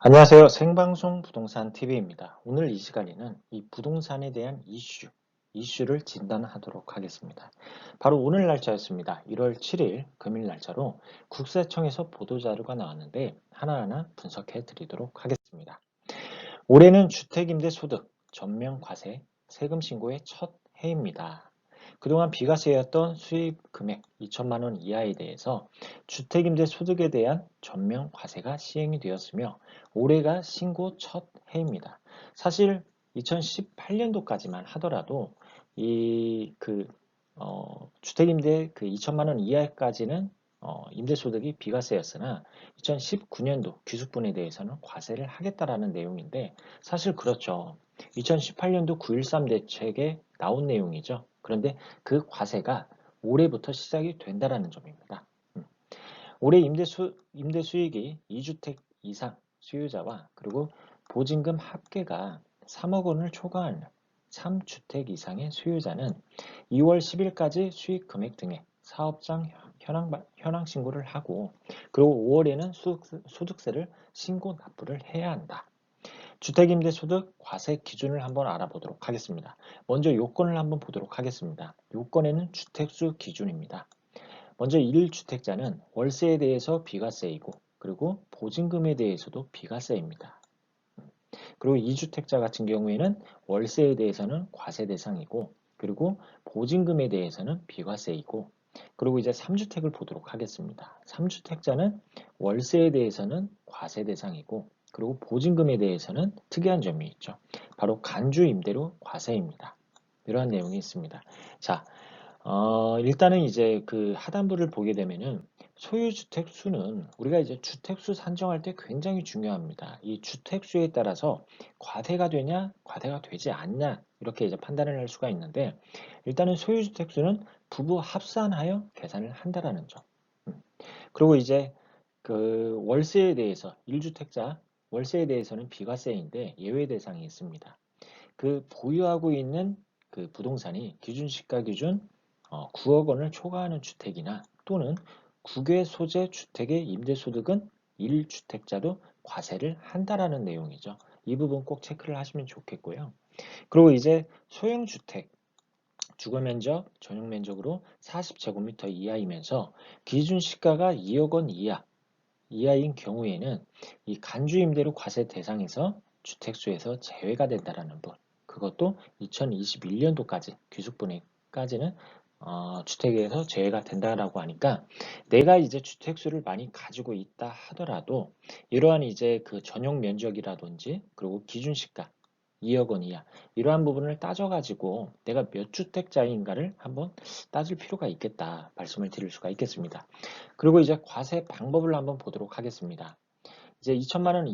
안녕하세요. 생방송 부동산 TV입니다. 오늘 이 시간에는 이 부동산에 대한 이슈를 진단하도록 하겠습니다. 바로 오늘 날짜였습니다. 1월 7일 금일 날짜로 국세청에서 보도자료가 나왔는데 하나하나 분석해 드리도록 하겠습니다. 올해는 주택임대소득 전면과세 세금 신고의 첫 해입니다. 그동안 비과세였던 수입 금액 2천만 원 이하에 대해서 주택임대소득에 대한 전면과세가 시행이 되었으며 올해가 신고 첫 해입니다. 사실 2018년도까지만 하더라도 주택임대 2천만 원 이하까지는 임대소득이 비과세였으나 2019년도 귀속분에 대해서는 과세를 하겠다라는 내용인데 사실 그렇죠. 2018년도 9.13 대책에 나온 내용이죠. 그런데 그 과세가 올해부터 시작이 된다라는 점입니다. 올해 임대 수익이 2주택 이상 수요자와 그리고 보증금 합계가 3억 원을 초과한 3주택 이상의 수요자는 2월 10일까지 수익 금액 등의 사업장 현황 신고를 하고 그리고 5월에는 소득세를 신고 납부를 해야 한다. 주택임대소득 과세 기준을 한번 알아보도록 하겠습니다. 먼저 요건을 한번 보도록 하겠습니다. 요건에는 주택수 기준입니다. 먼저 1주택자는 월세에 대해서 비과세이고 그리고 보증금에 대해서도 비과세입니다. 그리고 2주택자 같은 경우에는 월세에 대해서는 과세 대상이고 그리고 보증금에 대해서는 비과세이고 그리고 이제 3주택을 보도록 하겠습니다. 3주택자는 월세에 대해서는 과세 대상이고 그리고 보증금에 대해서는 특이한 점이 있죠. 바로 간주 임대료 과세입니다. 이러한 내용이 있습니다. 자, 일단은 이제 그 하단부를 보게 되면은 소유주택 수는 우리가 이제 주택수 산정할 때 굉장히 중요합니다. 이 주택수에 따라서 과세가 되냐, 과세가 되지 않냐, 이렇게 이제 판단을 할 수가 있는데, 일단은 소유주택 수는 부부 합산하여 계산을 한다라는 점. 그리고 이제 그 월세에 대해서 1주택자 월세에 대해서는 비과세인데 예외 대상이 있습니다. 그 보유하고 있는 그 부동산이 기준시가 기준 9억 원을 초과하는 주택이나 또는 국외 소재 주택의 임대소득은 1주택자도 과세를 한다라는 내용이죠. 이 부분 꼭 체크를 하시면 좋겠고요. 그리고 이제 소형주택 주거면적, 전용면적으로 40제곱미터 이하이면서 기준시가가 2억 원 이하인 경우에는 이 간주임대료 과세 대상에서 주택수에서 제외가 된다라는 것. 그것도 2021년도까지 귀속분에까지는 주택에서 제외가 된다라고 하니까 내가 이제 주택수를 많이 가지고 있다 하더라도 이러한 이제 그 전용 면적이라든지 그리고 기준시가 2억 원 이하 이러한 부분을 따져가지고 내가 몇 주택자인가를 한번 따질 필요가 있겠다 말씀을 드릴 수가 있겠습니다. 그리고 이제 과세 방법을 한번 보도록 하겠습니다. 이제 2천만 원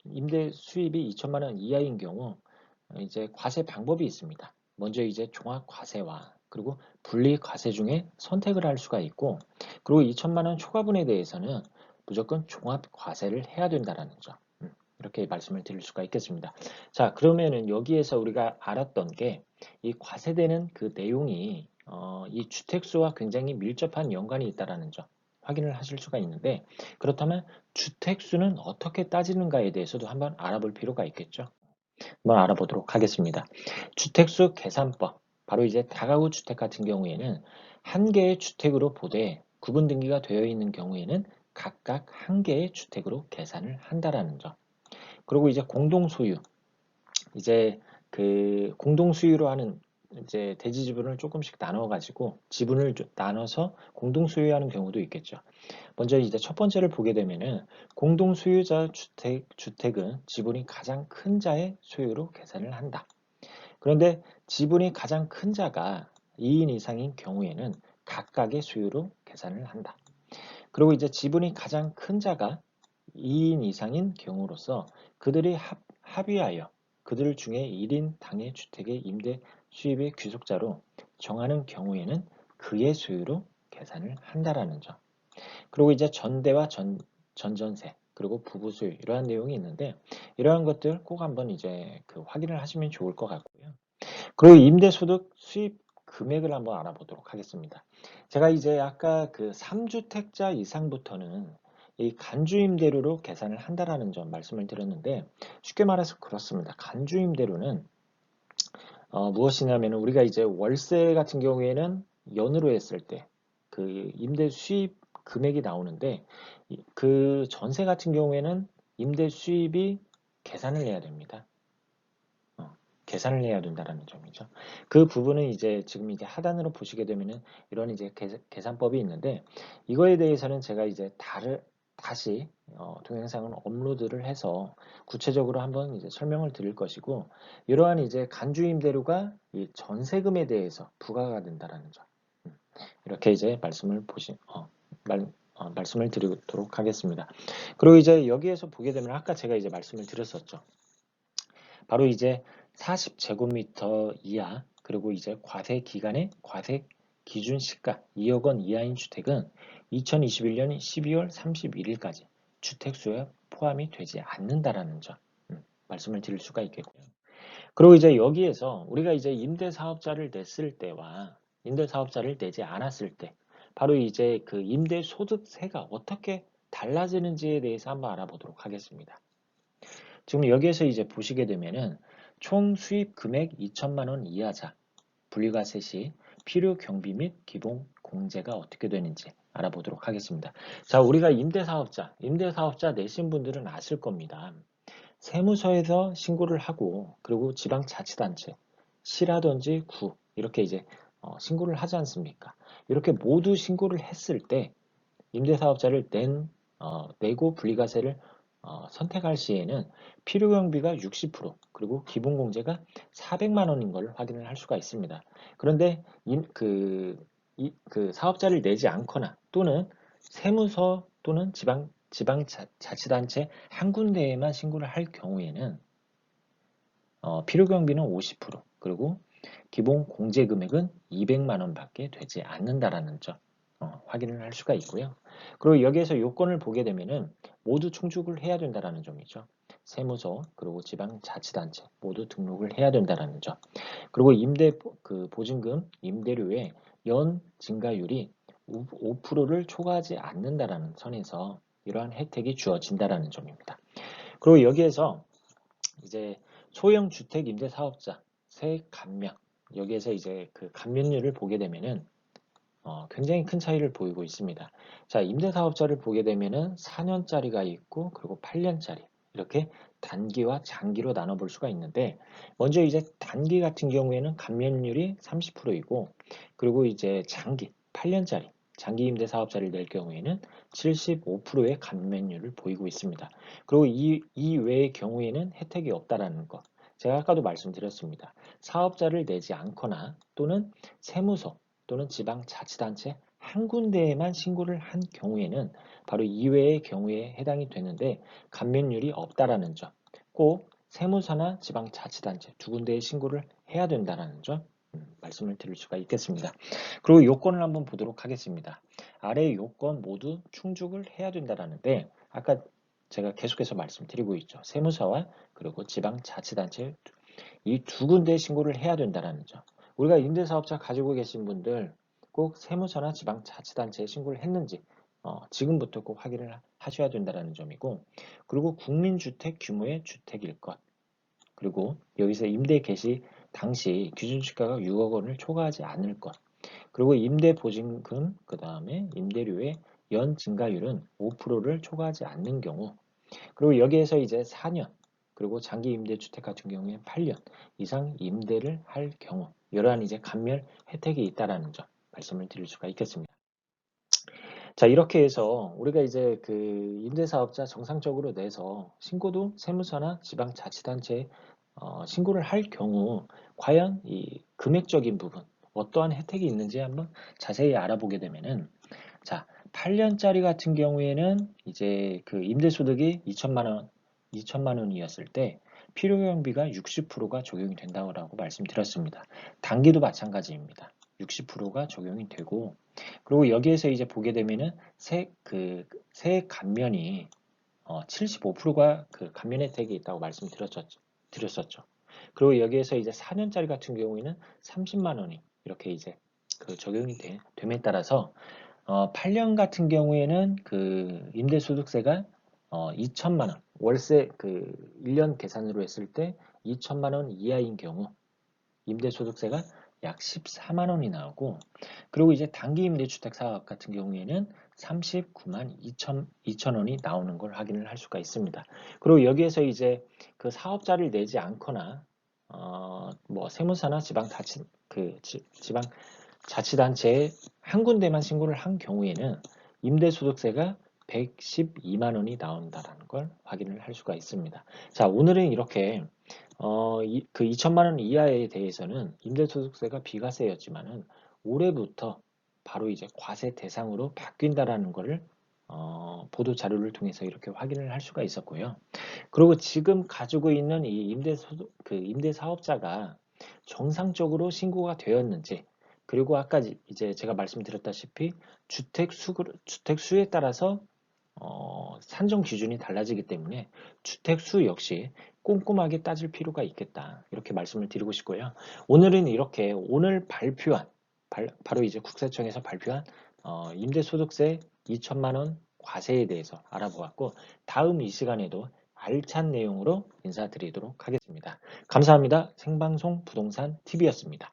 임대 수입이 2천만 원 이하인 경우 이제 과세 방법이 있습니다. 먼저 이제 종합 과세와 그리고 분리 과세 중에 선택을 할 수가 있고 그리고 2천만 원 초과분에 대해서는 무조건 종합 과세를 해야 된다라는 점. 이렇게 말씀을 드릴 수가 있겠습니다. 자, 그러면은 여기에서 우리가 알았던 게 이 과세되는 그 내용이 이 주택수와 굉장히 밀접한 연관이 있다라는 점 확인을 하실 수가 있는데 그렇다면 주택수는 어떻게 따지는가에 대해서도 한번 알아볼 필요가 있겠죠. 한번 알아보도록 하겠습니다. 주택수 계산법, 바로 이제 다가구 주택 같은 경우에는 한 개의 주택으로 보되 구분 등기가 되어 있는 경우에는 각각 한 개의 주택으로 계산을 한다라는 점. 그리고 이제 공동 소유, 이제 그 공동 소유로 하는 이제 대지 지분을 조금씩 나눠 가지고 지분을 나눠서 공동 소유하는 경우도 있겠죠. 먼저 이제 첫 번째를 보게 되면은 공동 소유자 주택은 지분이 가장 큰 자의 소유로 계산을 한다. 그런데 지분이 가장 큰 자가 2인 이상인 경우에는 각각의 소유로 계산을 한다. 그리고 이제 지분이 가장 큰 자가 2인 이상인 경우로서 그들이 합의하여 그들 중에 1인 당해 주택의 임대 수입의 귀속자로 정하는 경우에는 그의 소유로 계산을 한다라는 점. 그리고 이제 전대와 전전세 그리고 부부 소유 이러한 내용이 있는데 이러한 것들 꼭 한번 이제 그 확인을 하시면 좋을 것 같고요. 그리고 임대소득 수입 금액을 한번 알아보도록 하겠습니다. 제가 이제 아까 그 3주택자 이상부터는 이 간주임대료로 계산을 한다라는 점 말씀을 드렸는데 쉽게 말해서 그렇습니다. 간주임대료는 무엇이냐면 우리가 이제 월세 같은 경우에는 연으로 했을 때 그 임대 수입 금액이 나오는데 그 전세 같은 경우에는 임대 수입이 계산을 해야 됩니다. 계산을 해야 된다라는 점이죠. 그 부분은 이제 지금 이제 하단으로 보시게 되면은 이런 이제 계산법이 있는데 이거에 대해서는 제가 이제 다시 동영상을 업로드를 해서 구체적으로 한번 이제 설명을 드릴 것이고 이러한 이제 간주임대료가 이 전세금에 대해서 부과가 된다라는 점. 이렇게 이제 말씀을 드리도록 하겠습니다. 그리고 이제 여기에서 보게 되면 아까 제가 이제 말씀을 드렸었죠. 바로 이제 40제곱미터 이하 그리고 이제 과세 기간의 과세 기준 시가 2억 원 이하인 주택은 2021년 12월 31일까지 주택 수요에 포함이 되지 않는다라는 점 말씀을 드릴 수가 있겠고요. 그리고 이제 여기에서 우리가 이제 임대사업자를 냈을 때와 임대사업자를 내지 않았을 때 바로 이제 그 임대소득세가 어떻게 달라지는지에 대해서 한번 알아보도록 하겠습니다. 지금 여기에서 이제 보시게 되면은 총 수입 금액 2천만 원 이하자 분리과세 시 필요 경비 및 기본 공제가 어떻게 되는지 알아보도록 하겠습니다. 자, 우리가 임대사업자 내신 분들은 아실 겁니다. 세무서에서 신고를 하고 그리고 지방자치단체, 시라든지 구 이렇게 이제 신고를 하지 않습니까? 이렇게 모두 신고를 했을 때 임대사업자를 내고 분리과세를 선택할 시에는 필요경비가 60% 그리고 기본공제가 400만 원인 걸 확인을 할 수가 있습니다. 그런데 그 사업자를 내지 않거나 또는 세무서 또는 지방자치단체 한 군데에만 신고를 할 경우에는 필요경비는 50% 그리고 기본 공제 금액은 200만 원밖에 되지 않는다라는 점 확인을 할 수가 있고요. 그리고 여기에서 요건을 보게 되면은 모두 충족을 해야 된다라는 점이죠. 세무서 그리고 지방자치단체 모두 등록을 해야 된다라는 점. 그리고 보증금 임대료의 연 증가율이 5%를 초과하지 않는다라는 선에서 이러한 혜택이 주어진다라는 점입니다. 그리고 여기에서 이제 소형 주택 임대 사업자 세액 감면 여기에서 이제 그 감면율을 보게 되면은 굉장히 큰 차이를 보이고 있습니다. 자, 임대사업자를 보게 되면은 4년짜리가 있고 그리고 8년짜리 이렇게 단기와 장기로 나눠볼 수가 있는데 먼저 이제 단기 같은 경우에는 감면율이 30%이고 그리고 이제 장기 8년짜리 장기 임대사업자를 낼 경우에는 75%의 감면율을 보이고 있습니다. 그리고 이 외의 경우에는 혜택이 없다라는 것. 제가 아까도 말씀드렸습니다. 사업자를 내지 않거나 또는 세무서 또는 지방자치단체 한 군데에만 신고를 한 경우에는 바로 이외의 경우에 해당이 되는데 감면율이 없다라는 점. 꼭 세무서나 지방자치단체 두 군데에 신고를 해야 된다라는 점 말씀을 드릴 수가 있겠습니다. 그리고 요건을 한번 보도록 하겠습니다. 아래 요건 모두 충족을 해야 된다라는데 아까 제가 계속해서 말씀드리고 있죠. 세무서와 그리고 지방자치단체 이 두 군데에 신고를 해야 된다라는 점. 우리가 임대사업자 가지고 계신 분들 꼭 세무서나 지방자치단체에 신고를 했는지 지금부터 꼭 확인을 하셔야 된다는 점이고 그리고 국민주택 규모의 주택일 것 그리고 여기서 임대 개시 당시 기준시가가 6억 원을 초과하지 않을 것 그리고 임대보증금 그 다음에 임대료의 연 증가율은 5%를 초과하지 않는 경우 그리고 여기에서 이제 4년 그리고 장기 임대주택 같은 경우에 8년 이상 임대를 할 경우 이러한 이제 감면 혜택이 있다라는 점 말씀을 드릴 수가 있겠습니다. 자, 이렇게 해서 우리가 이제 그 임대사업자 정상적으로 내서 신고도 세무서나 지방자치단체에 신고를 할 경우 과연 이 금액적인 부분 어떠한 혜택이 있는지 한번 자세히 알아보게 되면은 자, 8년짜리 같은 경우에는 이제 그 임대소득이 2천만 원이었을 때 필요경비가 60%가 적용이 된다고 말씀드렸습니다. 단기도 마찬가지입니다. 60%가 적용이 되고 그리고 여기에서 이제 보게 되면은 세액 감면이 75%가 그 감면 혜택이 있다고 드렸었죠. 그리고 여기에서 이제 4년짜리 같은 경우에는 30만 원이 이렇게 이제 그 적용이 됨에 따라서 8년 같은 경우에는 그 임대소득세가 2천만 원, 월세 그 1년 계산으로 했을 때 2천만 원 이하인 경우 임대소득세가 약 14만 원이 나오고, 그리고 이제 단기 임대주택 사업 같은 경우에는 39만 2천 원이 나오는 걸 확인을 할 수가 있습니다. 그리고 여기에서 이제 그 사업자를 내지 않거나 뭐 세무사나 지방 자치단체에 한 군데만 신고를 한 경우에는 임대소득세가 112만 원이 나온다는 걸 확인을 할 수가 있습니다. 자, 오늘은 이렇게 그 2천만 원 이하에 대해서는 임대소득세가 비과세였지만은 올해부터 바로 이제 과세 대상으로 바뀐다라는 것을 보도 자료를 통해서 이렇게 확인을 할 수가 있었고요. 그리고 지금 가지고 있는 이 임대사업자가 정상적으로 신고가 되었는지, 그리고 아까 이제 제가 말씀드렸다시피 주택수에 따라서 산정 기준이 달라지기 때문에 주택수 역시 꼼꼼하게 따질 필요가 있겠다, 이렇게 말씀을 드리고 싶고요. 오늘은 이렇게 오늘 바로 이제 국세청에서 발표한 임대소득세 2천만 원 과세에 대해서 알아보았고, 다음 이 시간에도 알찬 내용으로 인사드리도록 하겠습니다. 감사합니다. 생방송 부동산 TV였습니다.